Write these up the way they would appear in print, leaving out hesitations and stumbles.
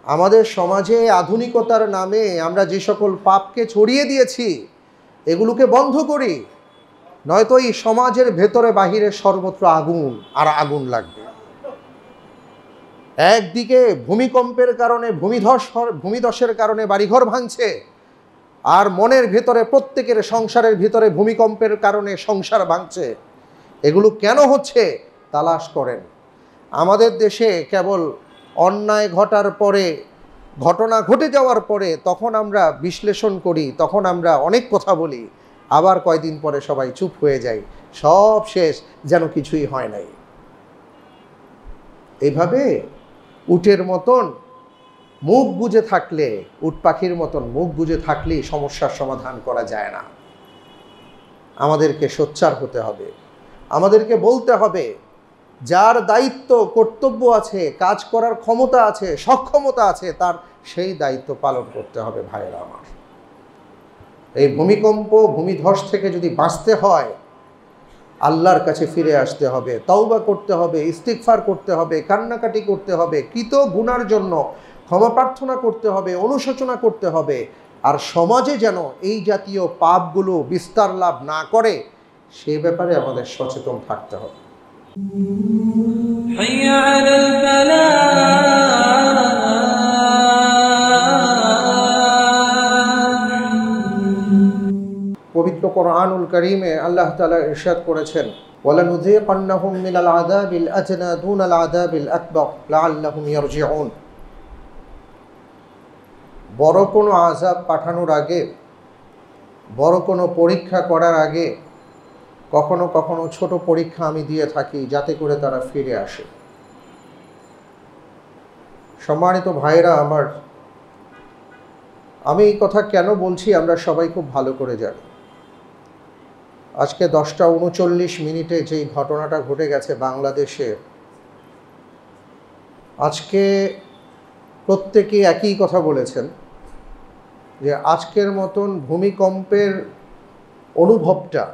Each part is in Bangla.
আমাদের সমাজে আধুনিকতার নামে আমরা যে সকল পাপকে ছড়িয়ে দিয়েছি এগুলোকে বন্ধ করি, নয়তো এই সমাজের ভেতরে বাহিরে সর্বত্র আগুন আর আগুন লাগবে। একদিকে ভূমিকম্পের কারণে ভূমিধসের কারণে বাড়িঘর ভাঙছে, আর মনের ভেতরে প্রত্যেকের সংসারের ভিতরে ভূমিকম্পের কারণে সংসার ভাঙছে। এগুলো কেন হচ্ছে তালাশ করেন। আমাদের দেশে কেবল অন্যায় ঘটার পরে, ঘটনা ঘটে যাওয়ার পরে তখন আমরা বিশ্লেষণ করি, তখন আমরা অনেক কথা বলি, আবার কয়দিন পরে সবাই চুপ হয়ে যায়, সব শেষ, যেন কিছুই হয় নাই। এইভাবে উটের মতন মুখ বুজে থাকলে, উট পাখির মতন মুখ বুজে থাকলেই সমস্যার সমাধান করা যায় না। আমাদেরকে সোচ্চার হতে হবে, আমাদেরকে বলতে হবে, যার দায়িত্ব কর্তব্য আছে, কাজ করার ক্ষমতা আছে, সক্ষমতা আছে, তার সেই দায়িত্ব পালন করতে হবে। ভাইয়েরা আমার, এই ভূমিকম্প ভূমিধস থেকে যদি বাঁচতে হয় আল্লাহর কাছে ফিরে আসতে হবে, তওবা করতে হবে, ইস্তিগফার করতে হবে, কান্নাকাটি করতে হবে, কৃত গুনার জন্য ক্ষমা প্রার্থনা করতে হবে, অনুশোচনা করতে হবে। আর সমাজে যেন এই জাতীয় পাপগুলো বিস্তার লাভ না করে সে ব্যাপারে আমাদের সচেতন থাকতে হবে। পবিত্র কোরআনুল কারীমে আল্লাহ তাআলা ইরশাদ করেছেন, ওয়ালানুযীকান্নাহুম মিনাল আযাবিল আদনা দুনাল আযাবিল আকবার লাআল্লাহুম ইয়ারজিউন। বড় কোনো আযাব পাঠানোর আগে, বড় কোনো পরীক্ষা করার আগে কখনো কখনো ছোট পরীক্ষা আমি দিয়ে থাকি, যাতে করে তারা ফিরে আসে। সম্মানিত ভাইরা আমার, আমি এই কথা কেন বলছি আমরা সবাই খুব ভালো করে জানি। আজকে 10:39 যেই ঘটনাটা ঘটে গেছে বাংলাদেশে, আজকে প্রত্যেকেই একই কথা বলেছেন যে আজকের মতন ভূমিকম্পের অনুভবটা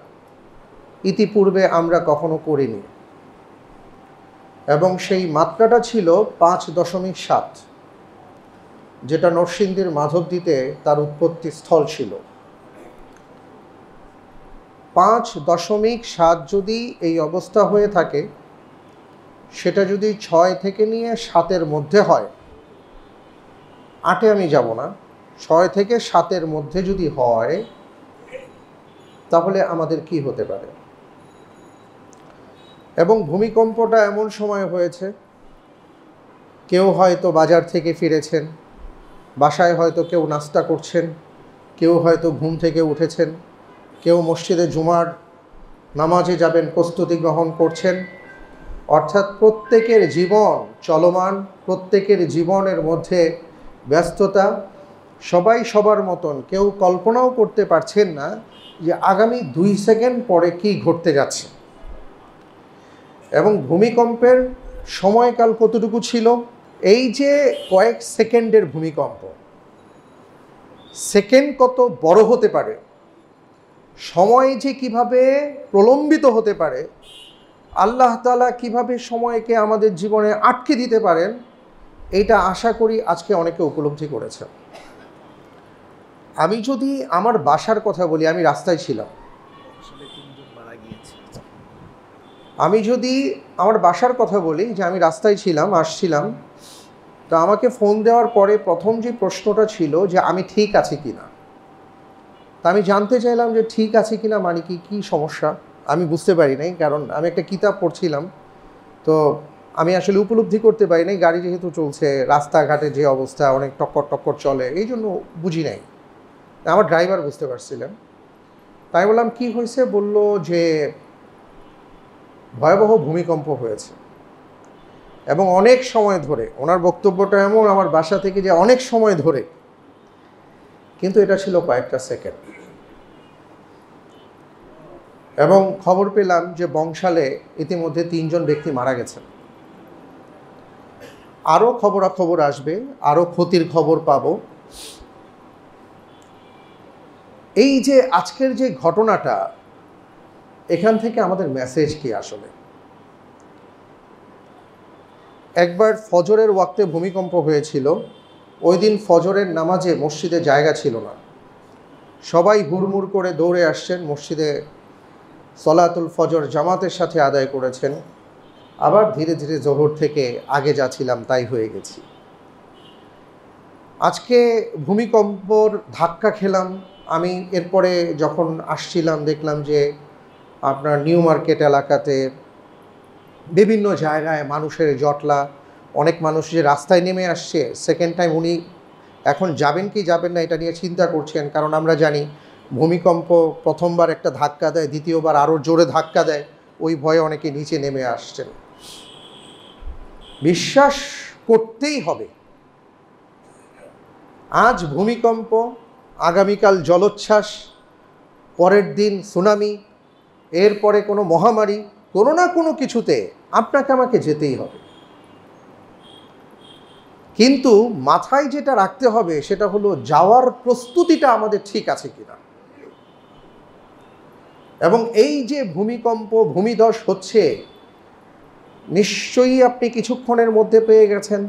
ইতিপূর্বে আমরা কখনো করিনি, এবং সেই মাত্রাটা ছিল 5.7, যেটা নরসিংদীর মাধবদীতে তার উৎপত্তি স্থল ছিল। 5.7 যদি এই অবস্থা হয়ে থাকে, সেটা যদি 6 থেকে নিয়ে 7-এর মধ্যে হয়, 8-এ আমি যাব না, 6 থেকে 7-এর মধ্যে যদি হয়, তাহলে আমাদের কি হতে পারে। এবং ভূমিকম্পটা এমন সময় হয়েছে, কেউ হয়তো বাজার থেকে ফিরেছেন, বাসায় হয়তো কেউ নাস্তা করছেন, কেউ হয়তো ঘুম থেকে উঠেছেন, কেউ মসজিদে জুমার নামাজে যাবেন প্রস্তুতি গ্রহণ করছেন। অর্থাৎ প্রত্যেকের জীবন চলমান, প্রত্যেকের জীবনের মধ্যে ব্যস্ততা, সবাই সবার মতন। কেউ কল্পনাও করতে পারছেন না যে আগামী 2 সেকেন্ড পরে কি ঘটতে যাচ্ছে। এবং ভূমিকম্পের সময়কাল কতটুকু ছিল, এই যে কয়েক সেকেন্ডের ভূমিকম্প, সেকেন্ড কত বড় হতে পারে, সময় যে কিভাবে প্রলম্বিত হতে পারে, আল্লাহ তাআলা কিভাবে সময়কে আমাদের জীবনে আটকে দিতে পারেন, এইটা আশা করি আজকে অনেকে উপলব্ধি করেছে। আমি যদি আমার বাসার কথা বলি, আমি রাস্তায় ছিলাম। আমি যদি আমার বাসার কথা বলি, যে আমি রাস্তায় ছিলাম, আসছিলাম, তো আমাকে ফোন দেওয়ার পরে প্রথম যে প্রশ্নটা ছিল যে আমি ঠিক আছি কিনা। তা আমি জানতে চাইলাম যে ঠিক আছে কিনা মানে কি সমস্যা, আমি বুঝতে পারি নাই, কারণ আমি একটা কিতাব পড়ছিলাম, তো আমি আসলে উপলব্ধি করতে পারি নাই। গাড়ি যেহেতু চলছে, রাস্তাঘাটে যে অবস্থা, অনেক টক্কর টক্কর চলে, এই জন্য বুঝি নাই। আমার ড্রাইভার বুঝতে পারছিলেন। তাই বললাম কি হয়েছে, বলল যে ভয়াবহ ভূমিকম্প হয়েছে, এবং অনেক সময় ধরে। ওনার বক্তব্যটা এমন, আমার বাসা থেকে যে অনেক সময় ধরে, কিন্তু এটা ছিল কয়েকটা সেকেন্ড। এবং খবর পেলাম যে বংশালে ইতিমধ্যে 3 জন ব্যক্তি মারা গেছেন। আরও খবরাখবর আসবে, আরও ক্ষতির খবর পাবো। এই যে আজকের যে ঘটনাটা, এখান থেকে আমাদের মেসেজ কি আসলে? একবার ফজরের ওয়াক্তে ভূমিকম্প হয়েছিল, ওই দিন ফজরের নামাজে মসজিদে জায়গা ছিল না, সবাই হুড়মুড় করে দৌড়ে আসছেন মসজিদে, সলাতুল ফজর জামাতের সাথে আদায় করেছেন। আবার ধীরে ধীরে জোহর থেকে আগে যা ছিলাম তাই হয়ে গেছি। আজকে ভূমিকম্পর ধাক্কা খেলাম আমি। এরপরে যখন আসছিলাম দেখলাম যে আপনার নিউ মার্কেট এলাকাতে বিভিন্ন জায়গায় মানুষের জটলা, অনেক মানুষ যে রাস্তায় নেমে আসছে। সেকেন্ড টাইম উনি এখন যাবেন কি যাবেন না এটা নিয়ে চিন্তা করছেন, কারণ আমরা জানি ভূমিকম্প প্রথমবার একটা ধাক্কা দেয়, দ্বিতীয়বার আরও জোরে ধাক্কা দেয়, ওই ভয়ে অনেকে নিচে নেমে আসছেন। বিশ্বাস করতেই হবে, আজ ভূমিকম্প, আগামীকাল জলোচ্ছ্বাস, পরের দিন সুনামি, এরপরে কোনো মহামারী, কোনো না কোনো কিছুতে আপনাকে আমাকে যেতেই হবে। কিন্তু মাথায় যেটা রাখতে হবে সেটা হলো যাওয়ার প্রস্তুতিটা আমাদের ঠিক আছে কিনা। এবং এই যে ভূমিকম্প, ভূমিধস হচ্ছে, নিশ্চয়ই আপনি কিছুক্ষণের মধ্যে পেয়ে গেছেন।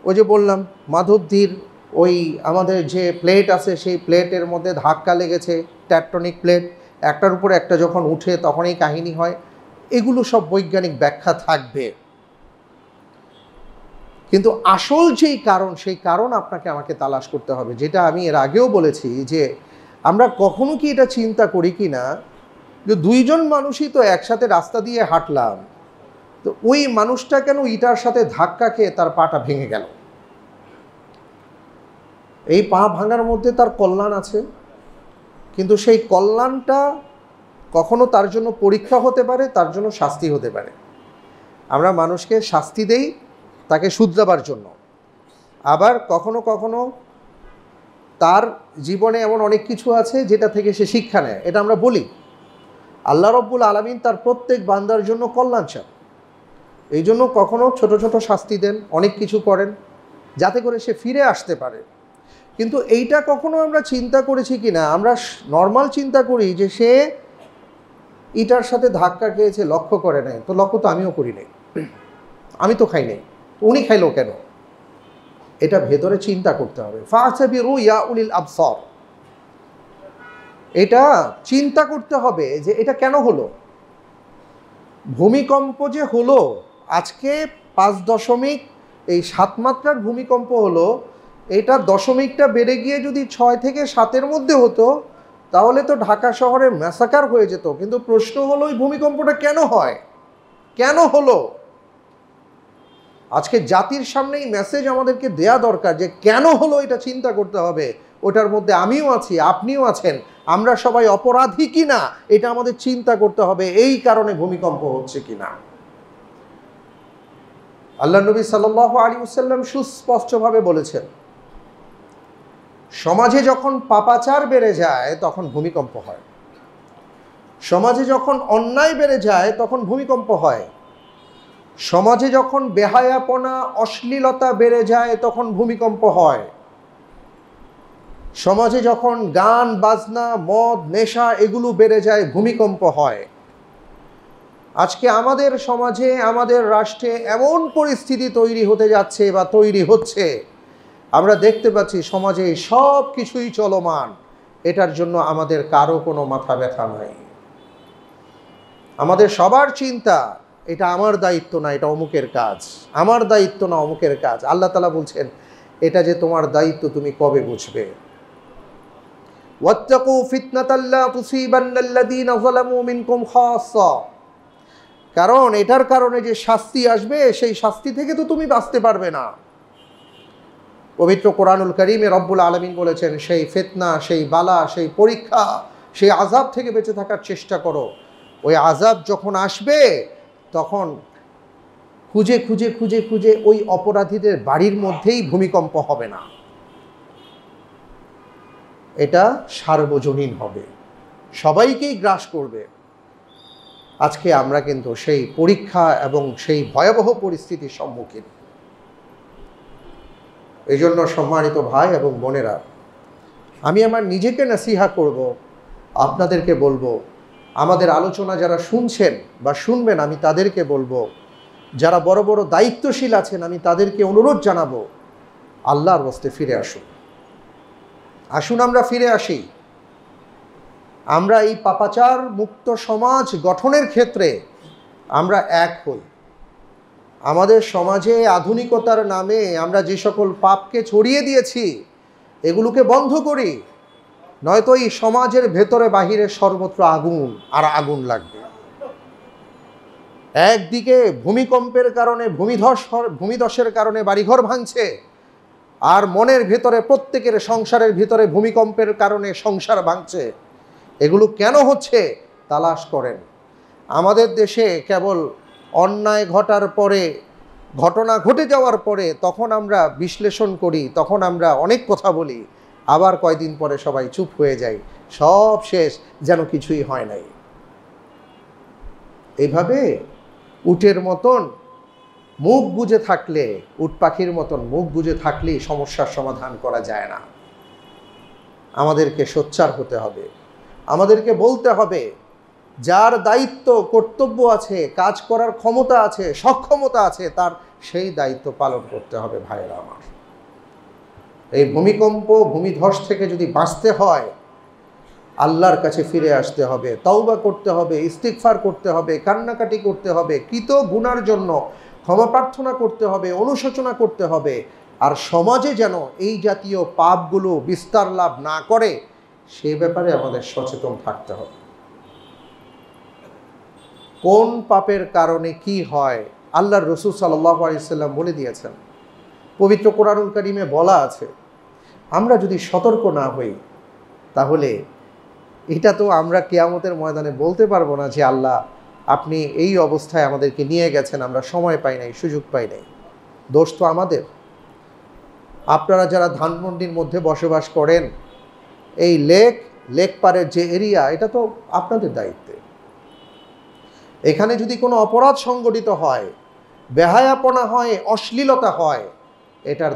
ওই যে বললাম মাধবদীর ওই আমাদের যে প্লেট আছে সেই প্লেটের মধ্যে ধাক্কা লেগেছে, ট্যাকটনিক প্লেট, একটার উপর একটা যখন উঠে তখনই কাহিনী হয়। এগুলো সব বৈজ্ঞানিক ব্যাখ্যা থাকবে, কিন্তু আসল যেই কারণ সেই কারণ আপনাকে আমাকে তালাশ করতে হবে। যেটা আমি এর আগেও বলেছি যে আমরা কখনো কি এটা চিন্তা করি কি না যে দুইজন মানুষই তো একসাথে রাস্তা দিয়ে হাঁটলাম, তো ওই মানুষটা কেন ইটার সাথে ধাক্কা খেয়ে তার পাটা ভেঙে গেল? এই পা ভাঙার মধ্যে তার কল্যাণ আছে, কিন্তু সেই কল্যাণটা কখনো তার জন্য পরীক্ষা হতে পারে, তার জন্য শাস্তি হতে পারে। আমরা মানুষকে শাস্তি দেই তাকে শুধরাবার জন্য, আবার কখনো কখনো তার জীবনে এমন অনেক কিছু আছে যেটা থেকে সে শিক্ষা নেয়। এটা আমরা বলি। আল্লাহ রব্বুল আলামিন তার প্রত্যেক বান্দার জন্য কল্যাণ চান, এই জন্য কখনো ছোট ছোট শাস্তি দেন, অনেক কিছু করেন যাতে করে সে ফিরে আসতে পারে। কিন্তু এইটা কখনো আমরা চিন্তা করেছি কি না? আমরা নর্মাল চিন্তা করি যে সে ইটার সাথে ধাক্কা খেয়েছে, লক্ষ্য করে নাই। তো লক্ষ্য তো আমিও করি নাই, আমি তো খাই নাই, উনি খাইলো কেন? এটা ভেতরে চিন্তা করতে হবে। ফাসাবিরু ইয়া উলিল আবসার, এটা চিন্তা করতে হবে যে এটা কেন হলো। ভূমিকম্প যে হলো আজকে 5.7 মাত্রার ভূমিকম্প হলো, এটা দশমিকটা বেড়ে গিয়ে যদি 6 থেকে 7-এর মধ্যে হতো তাহলে তো ঢাকা শহরে ম্যাসাকার হয়ে যেত। কিন্তু প্রশ্ন হলো এই ভূমিকম্পটা কেন হয়, কেন হলো? আজকে জাতির সামনে এই মেসেজ আমাদেরকে দেয়া দরকার যে কেন হলো এটা চিন্তা করতে হবে। ওটার মধ্যে আমিও আছি, আপনিও আছেন, আমরা সবাই অপরাধী কিনা এটা আমাদের চিন্তা করতে হবে। এই কারণে ভূমিকম্প হচ্ছে কিনা। আল্লাহ নবী সাল্লাল্লাহু আলাইহি ওয়াসাল্লাম সুস্পষ্টভাবে বলেছেন, সমাজে যখন পাপাচার বেড়ে যায় তখন ভূমিকম্প হয়, সমাজে যখন অন্যায় বেড়ে যায় তখন ভূমিকম্প হয়, সমাজে যখন বেহায়াপনা, অশ্লীলতা বেড়ে যায় তখন ভূমিকম্প হয়, সমাজে যখন গান বাজনা, মদ, নেশা এগুলো বেড়ে যায় ভূমিকম্প হয়। আজকে আমাদের সমাজে, আমাদের রাষ্ট্রে এমন পরিস্থিতি তৈরি হতে যাচ্ছে বা তৈরি হচ্ছে, আমরা দেখতে পাচ্ছি সমাজে সব কিছুই চলমান। এটার জন্য আমাদের কারো কোনো মাথা ব্যথা নাই। আমাদের সবার চিন্তা এটা আমার দায়িত্ব না, এটা অমুকের কাজ, আমার দায়িত্ব না অমুকের কাজ। আল্লাহ তাআলা বলছেন এটা যে তোমার দায়িত্ব তুমি কবে বুঝবে। ওয়াত্তাকু ফিতনাতাল লা তুসিবান্নাল্লাযীনা যালামু মিনকুম খাসসা, কারণ এটার কারণে যে শাস্তি আসবে সেই শাস্তি থেকে তো তুমি বাঁচতে পারবে না। পবিত্র কোরআনুল কারীমে রব্বুল আলামিন বলেছেন সেই ফিতনা, সেই বালা, সেই পরীক্ষা, সেই আযাব থেকে বেঁচে থাকার চেষ্টা করো। ওই আযাব যখন আসবে তখন খুঁজে খুঁজে খুঁজে খুঁজে ওই অপরাধীদের বাড়ির মধ্যেই ভূমিকম্প হবে না, এটা সার্বজনীন হবে, সবাইকেই গ্রাস করবে। আজকে আমরা কিন্তু সেই পরীক্ষা এবং সেই ভয়াবহ পরিস্থিতির সম্মুখীন। এই জন্য সম্মানিত ভাই এবং বোনেরা, আমি আমার নিজেকে নসিহা করব, আপনাদেরকে বলবো, আমাদের আলোচনা যারা শুনছেন বা শুনবেন আমি তাদেরকে বলবো, যারা বড় বড় দায়িত্বশীল আছেন আমি তাদেরকে অনুরোধ জানাবো, আল্লাহর ওয়াস্তে ফিরে আসুন। আসুন আমরা ফিরে আসি। আমরা এই পাপাচার মুক্ত সমাজ গঠনের ক্ষেত্রে আমরা এক হই। আমাদের সমাজে আধুনিকতার নামে আমরা যে সকল পাপকে ছড়িয়ে দিয়েছি এগুলোকে বন্ধ করি, নয়তো এই সমাজের ভেতরে বাহিরে সর্বত্র আগুন আর আগুন লাগবে। একদিকে ভূমিকম্পের কারণে ভূমিধসের কারণে বাড়িঘর ভাঙছে, আর মনের ভেতরে প্রত্যেকের সংসারের ভিতরে ভূমিকম্পের কারণে সংসার ভাঙছে। এগুলো কেন হচ্ছে তালাশ করেন। আমাদের দেশে কেবল অন্যায় ঘটার পরে, ঘটনা ঘটে যাওয়ার পরে তখন আমরা বিশ্লেষণ করি, তখন আমরা অনেক কথা বলি, আবার কয়দিন পরে সবাই চুপ হয়ে যায়, সব শেষ, যেন কিছুই হয় নাই। এইভাবে উটের মতন মুখ বুজে থাকলে, উট পাখির মতন মুখ বুজে থাকলেই সমস্যার সমাধান করা যায় না। আমাদেরকে সোচ্চার হতে হবে। আমাদেরকে বলতে হবে, যার দায়িত্ব কর্তব্য আছে, কাজ করার ক্ষমতা আছে, সক্ষমতা আছে, তার সেই দায়িত্ব পালন করতে হবে। ভাইয়েরা আমার, এই ভূমিকম্প ভূমিধস থেকে যদি বাঁচতে হয় আল্লাহর কাছে ফিরে আসতে হবে, তওবা করতে হবে, ইস্তিগফার করতে হবে, কান্নাকাটি করতে হবে, কৃত গুনার জন্য ক্ষমা প্রার্থনা করতে হবে, অনুশোচনা করতে হবে। আর সমাজে যেন এই জাতীয় পাপগুলো বিস্তার লাভ না করে সে ব্যাপারে আমাদের সচেতন থাকতে হবে। কোন পাপের কারণে কি হয় আল্লাহর রাসূল সাল্লাল্লাহু আলাইহি ওয়াসাল্লাম বলে দিয়েছেন। পবিত্র কোরআনুল কারীমে বলা আছে, আমরা যদি সতর্ক না হই তাহলে এটা তো আমরা কিয়ামতের ময়দানে বলতে পারবো না যে আল্লাহ আপনি এই অবস্থায় আমাদেরকে নিয়ে গেছেন, আমরা সময় পাই নাই, সুযোগ পাই নাই। দোষ তো আমাদের। আপনারা যারা ধানমন্ডির মধ্যে বসবাস করেন, এই লেক পারের যে এরিয়া, এটা তো আপনাদের দায়িত্বে। এখানে যদি কোনো অপরাধ সংগঠিত হয়, বেহায়াপনা হয়, অশ্লীলতা হয়, এটার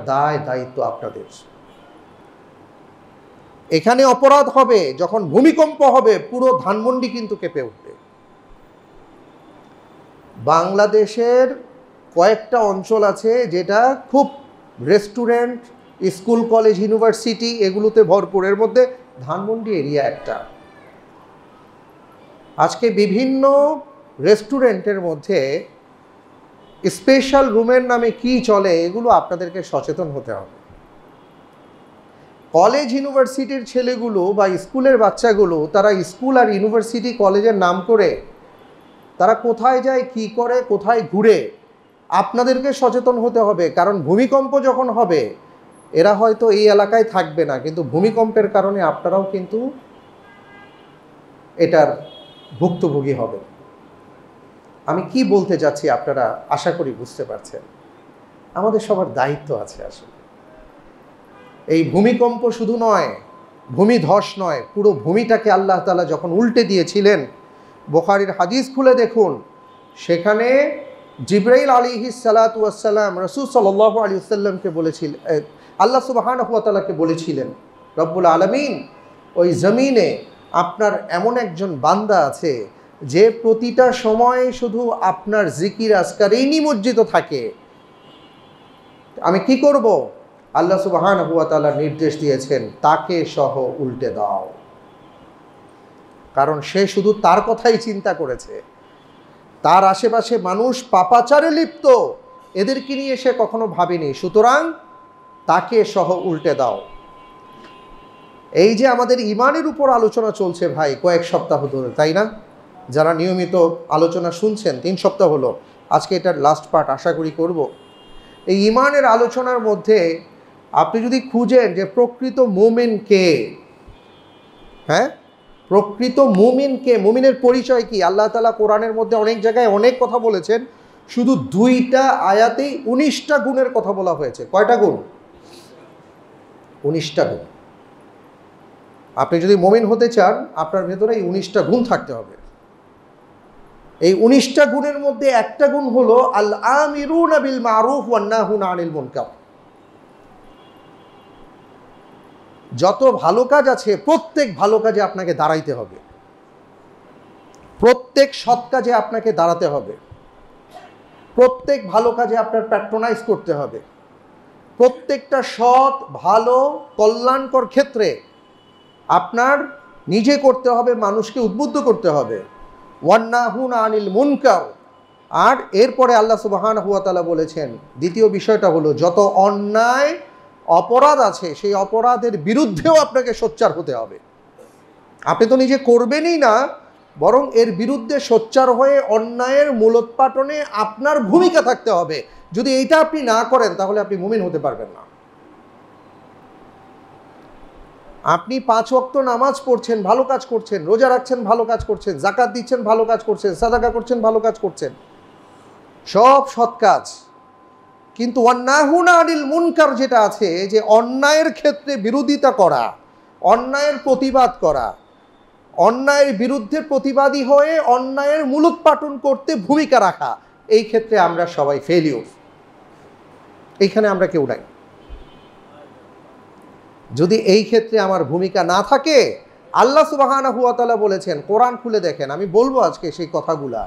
দায়িত্ব আপনাদের। এখানে অপরাধ হবে, যখন ভূমিকম্প হবে পুরো ধানমন্ডি কিন্তু কেঁপে উঠবে। বাংলাদেশের কয়েকটা অঞ্চল আছে যেটা খুব রেস্টুরেন্ট, স্কুল, কলেজ, ইউনিভার্সিটি এগুলোতে ভরপুর, এর মধ্যে ধানমন্ডি এরিয়া একটা। আজকে বিভিন্ন রেস্টুরেন্টের মধ্যে স্পেশাল রুমের নামে কি চলে এগুলো আপনাদেরকে সচেতন হতে হবে। কলেজ ইউনিভার্সিটির ছেলেগুলো বা স্কুলের বাচ্চাগুলো তারা স্কুল আর ইউনিভার্সিটি কলেজের নাম করে তারা কোথায় যায়, কি করে, কোথায় ঘুরে, আপনাদেরকে সচেতন হতে হবে। কারণ ভূমিকম্প যখন হবে এরা হয়তো এই এলাকায় থাকবে না, কিন্তু ভূমিকম্পের কারণে আপনারাও কিন্তু এটার ভুক্তভোগী হবেন। আমি কি বলতে যাচ্ছি আপনারা আশা করি বুঝতে পারছেন। আমাদের সবার দায়িত্ব আছে আসলে। এই ভূমিকম্প শুধু নয়, ভূমিধস নয়, পুরো ভূমিটাকে আল্লাহ তাআলা যখন উল্টে দিয়েছিলেন, বুখারীর হাদিস খুলে দেখুন, সেখানে জিবরাইল আলাইহিস সালাতু ওয়াস সালাম রাসূল সাল্লাল্লাহু আলাইহি ওয়াসাল্লামকে বলেছিলেন, আল্লাহ সুবহানাহু ওয়া তাআলাকে বলেছিলেন, রব্বুল আলামিন, ওই জমিনে আপনার এমন একজন বান্দা আছে যে প্রতিটা সময় শুধু আপনার জিকির আজকারেই নিমজ্জিত থাকে, আমি কি করব? আল্লাহ সুবহানাহু ওয়া তাআলা নির্দেশ দিয়েছেন, তাকে সহ উল্টে দাও। কারণ সে শুধু তার কথাই চিন্তা করেছে, তার আশেপাশে মানুষ পাপাচারে লিপ্ত, এদেরকে নিয়ে সে কখনো ভাবেনি, সুতরাং তাকে সহ উল্টে দাও। এই যে আমাদের ইমানের উপর আলোচনা চলছে ভাই কয়েক সপ্তাহ ধরে, তাই না? যারা নিয়মিত আলোচনা শুনছেন, 3 সপ্তাহ হলো, আজকে এটার লাস্ট পার্ট আশা করি করব। এই ইমানের আলোচনার মধ্যে আপনি যদি খুঁজেন যে প্রকৃত মুমিন কে, হ্যাঁ, প্রকৃত মুমিন কে, মুমিনের পরিচয় কি, আল্লাহ তাআলা কোরআনের মধ্যে অনেক জায়গায় অনেক কথা বলেছেন, শুধু 2টা আয়াতেই 19টা গুণের কথা বলা হয়েছে। কয়টা গুণ? 19টা গুণ। আপনি যদি মুমিন হতে চান আপনার ভেতরে এই 19টা গুণ থাকতে হবে। এই 19টা গুণের মধ্যে একটা গুণ হলো আল আমিরুনা বিল মারুফ ওয়ান নাহুনা আনিল মুনকার। যত ভালো কাজ আছে প্রত্যেক ভালো কাজে আপনাকে দাঁড়াইতে হবে, প্রত্যেক সৎ কাজে আপনাকে দাঁড়াতে হবে, প্রত্যেক ভালো কাজে আপনার প্যাট্রোনাইজ করতে হবে, প্রত্যেকটা সৎ ভালো কল্যাণকর ক্ষেত্রে আপনার নিজে করতে হবে, মানুষকে উদ্বুদ্ধ করতে হবে। ওয়ান্নাহুনা আনিল মুনকার। আর এরপরে আল্লাহ সুবহানাহু ওয়া তাআলা বলেছেন দ্বিতীয় বিষয়টা হলো যত অন্যায় অপরাধ আছে সেই অপরাধের বিরুদ্ধেও আপনাকে সোচ্চার হতে হবে। আপনি তো নিজে করবেনই না, বরং এর বিরুদ্ধে সোচ্চার হয়ে অন্যায়ের মূলোৎপাটনে আপনার ভূমিকা থাকতে হবে। যদি এইটা আপনি না করেন তাহলে আপনি মুমিন হতে পারবেন না। আপনি 5 ওয়াক্ত নামাজ পড়ছেন, ভালো কাজ করছেন, রোজা রাখছেন, ভালো কাজ করছেন, যাকাত দিচ্ছেন, ভালো কাজ করছেন, সাদাকা করছেন, ভালো কাজ করছেন, সব সৎ কাজ। কিন্তু ওয়ান্নাহুনা আনিল মুনকার যেটা আছে, যে অন্যায়ের ক্ষেত্রে বিরোধিতা করা, অন্যায়ের প্রতিবাদ করা, অন্যায়ের বিরুদ্ধে প্রতিবাদী হয়ে অন্যায়ের মূলোৎপাটন করতে ভূমিকা রাখা, এই ক্ষেত্রে আমরা সবাই ফেলিওর। এইখানে আমরা কেউ নাই। যদি এই ক্ষেত্রে আমার ভূমিকা না থাকে, আল্লাহ সুবহানাহু ওয়া তাআলা বলেছেন, কোরআন খুলে দেখেন, আমি বলবো আজকে সেই কথাগুলা।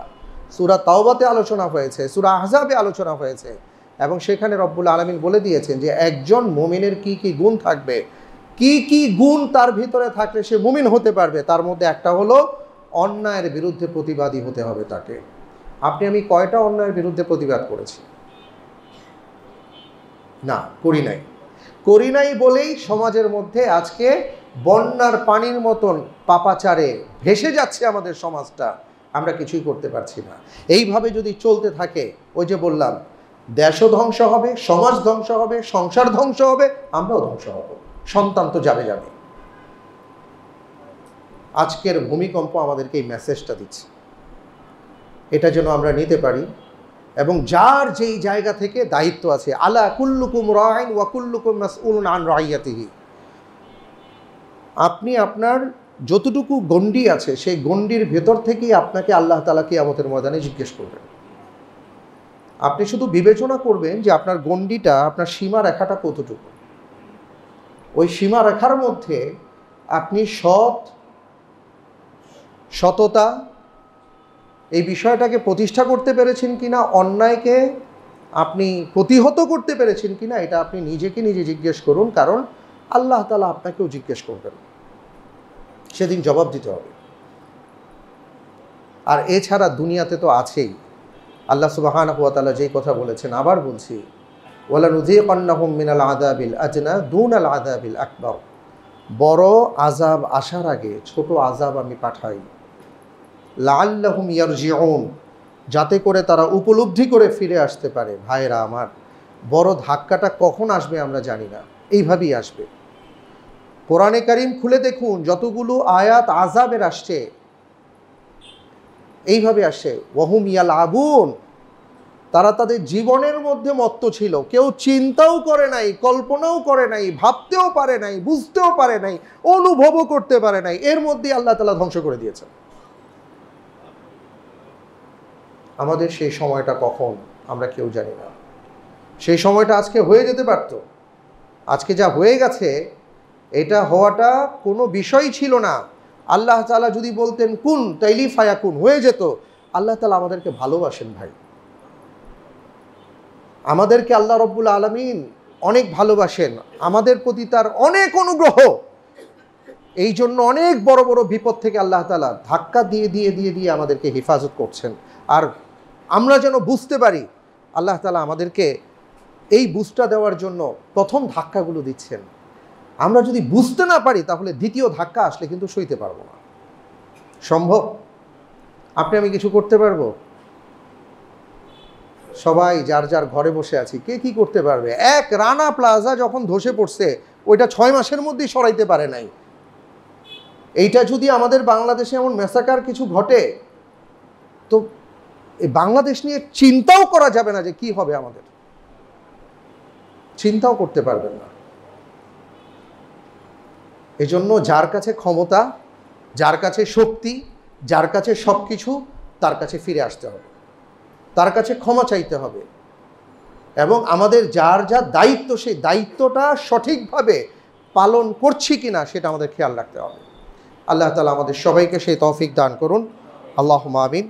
সূরা তাওবাতে আলোচনা হয়েছে, সূরা আহজাবে আলোচনা হয়েছে, এবং সেখানে রব্বুল আলামিন বলে দিয়েছেন যে একজন মুমিনের কি কি গুণ থাকবে, কি কি গুণ তার ভিতরে থাকলে সে মুমিন হতে পারবে। তার মধ্যে একটা হলো অন্যায়ের বিরুদ্ধে প্রতিবাদী হতে হবে তাকে। আপনি আমি কয়টা অন্যায়ের বিরুদ্ধে প্রতিবাদ করেছি? না, করি নাই বলেই সমাজের মধ্যে আজকে বন্যার পানির মতন পাপাচারে ভেসে যাচ্ছে আমাদের সমাজটা। আমরা কিছুই করতে পারছি না। এইভাবে যদি চলতে থাকে, ওই যে বললাম, দেশও ধ্বংস হবে, সমাজ ধ্বংস হবে, সংসার ধ্বংস হবে, আমরাও ধ্বংস হব, সন্তান তো যাবে। আজকের ভূমিকম্প আমাদেরকে এই মেসেজটা দিচ্ছে। এটা যেন আমরা নিতে পারি, এবং যার যেই জায়গা থেকে দায়িত্ব আছে, আলা কুল্লুকুম রাইন ওয়া কুল্লুকুম মাসউলুন আন রাইয়াতিহি। আপনি আপনার যতটুকু গণ্ডি আছে সেই গণ্ডির ভেতর থেকেই আপনাকে আল্লাহ তাআলা কিয়ামতের ময়দানে জিজ্ঞেস করবেন। আপনি শুধু বিবেচনা করবেন যে আপনার গণ্ডিটা, আপনার সীমারেখাটা কতটুকু। ওই সীমারেখার মধ্যে আপনি সততা এই বিষয়টাকে প্রতিষ্ঠা করতে পেরেছেন কিনা, অন্যায়কে আপনি প্রতিহত করতে পেরেছেন কিনা, এটা আপনি নিজেকে নিজে জিজ্ঞেস করুন। কারণ আল্লাহ তাআলা আপনাকেও জিজ্ঞেস করবেন, সেদিন জবাব দিতে হবে। আর এছাড়া দুনিয়াতে তো আছেই। আল্লাহ সুবহানাহু ওয়া তাআলা যেই কথা বলেছেন, আবার বলছি, ওয়ালানুযীকান্নাহুম মিনাল আযাবিল আদনা দুনাল আযাবিল আকবার। বড় আযাব আসার আগে ছোট আযাব আমি পাঠাই, লাআল্লাহুম ইয়ারজিউন, যাতে করে তারা উপলব্ধি করে ফিরে আসতে পারে। ভাইরা আমার, বড় ধাক্কাটা কখন আসবে আমরা জানি না, এইভাবেই আসবে। কোরআনে কারীম খুলে দেখুন, যতগুলো আয়াত আযাবের আসছে এইভাবে আসে, ওয়াহুম ইয়ালআবুন, তারা তাদের জীবনের মধ্যে মত্ত ছিল, কেউ চিন্তাও করে নাই, কল্পনাও করে নাই, ভাবতেও পারে নাই, বুঝতেও পারে নাই, অনুভবও করতে পারে নাই, এর মধ্যে আল্লাহ তাআলা ধ্বংস করে দিয়েছেন। আমাদের সেই সময়টা কখন আমরা কেউ জানি না। সেই সময়টা আজকে হয়ে যেতে পারত। আজকে যা হয়ে গেছে, এটা হওয়াটা কোনো বিষয় ছিল না। আল্লাহ তাআলা যদি বলতেন কুন, তাইলি ফায়াকুন, হয়ে যেত। আল্লাহ তাআলা আমাদেরকে ভালোবাসেন ভাই, আমাদেরকে আল্লাহ রব্বুল আলামিন অনেক ভালোবাসেন, আমাদের প্রতি তার অনেক অনুগ্রহ। এই জন্য অনেক বড় বড় বিপদ থেকে আল্লাহ তাআলা ধাক্কা দিয়ে দিয়ে দিয়ে দিয়ে আমাদেরকে হেফাজত করছেন। আর আমরা যেন বুঝতে পারি, আল্লাহ তাআলা আমাদেরকে এই বুঝটা দেওয়ার জন্য প্রথম ধাক্কাগুলো দিচ্ছেন। আমরা যদি বুঝতে না পারি তাহলে দ্বিতীয় ধাক্কা আসলে কিন্তু সইতে পারবো না। সম্ভব? আপনি আমি কিছু করতে পারবো? সবাই যার যার ঘরে বসে আছি, কে কি করতে পারবে? এক রানা প্লাজা যখন ধসে পড়ছে, ওইটা 6 মাসের মধ্যেই সরাইতে পারে নাই। এইটা যদি আমাদের বাংলাদেশে এমন মেসাকার কিছু ঘটে, তো এই বাংলাদেশ নিয়ে চিন্তাও করা যাবে না যে কি হবে আমাদের, চিন্তাও করতে পারবেন না। এজন্য যার কাছে ক্ষমতা, যার কাছে শক্তি, যার কাছে সব কিছু, তার কাছে ফিরে আসতে হবে, তার কাছে ক্ষমা চাইতে হবে, এবং আমাদের যার যা দায়িত্ব সেই দায়িত্বটা সঠিকভাবে পালন করছি কিনা সেটা আমাদের খেয়াল রাখতে হবে। আল্লাহ তাআলা আমাদের সবাইকে সেই তৌফিক দান করুন। আল্লাহুম্মা আমিন।